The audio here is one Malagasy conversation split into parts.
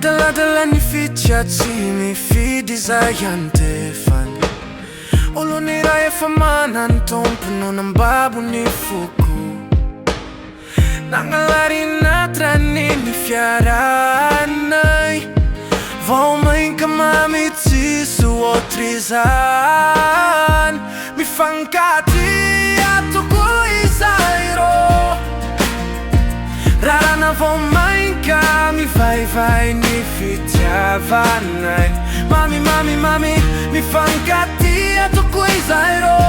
Adaladala ny fitia tsy mifidy izay iantefany. Olona iray efa manan-tompo no nambabo ny foko. Nangalarina hatrany ny fiarahanay. Vao mainka mamy tsisy ohatr'izany. Mifankatia tokoa izay rô. Raràna vao mainka mivaivay ny fitiavanay. Mamy, mamy, mamy, mifankatia tokoa izay rô.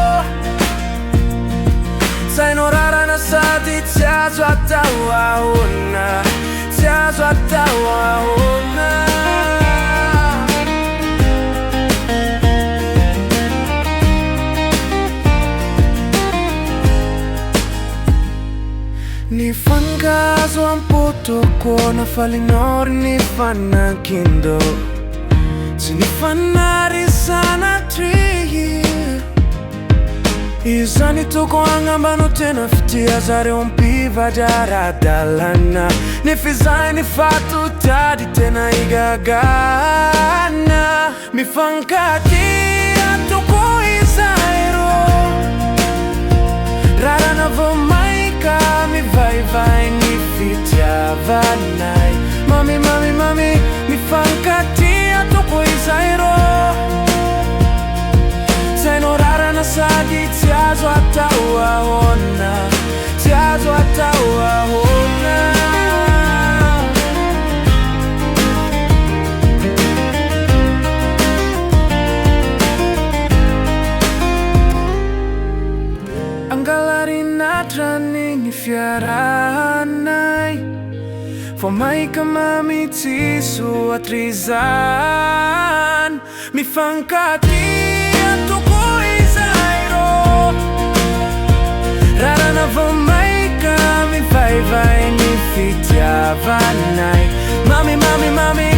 Izay norarana sady tsy azo atao ahona, tsy azo atao ahona. Nifankazo am-potokoa nafalinor nifanankin-doha. Tsy nifanary sanatry. Izany tokoa angambano tena fitia zareo mpivady ara-dalàna. Izay nifato-tady tena igagana. Mifankatia tokoa izay rô. Raràna vao mainka mivaivay ny fitiavanay. Mamy, mamy, mamy, mifankatia tokoa izay rô. Izay norarana sady tsy azo atao ahona, tsy azo atao ahona. Nangalarina hatrany ny fiarahanay. Vao mainka mamy tsisy ohatr'izany. Mifankatia tokoa izay rô. Raràna vao mainka mivaivay ny fitiavanay. Mamy, mamy, mamy,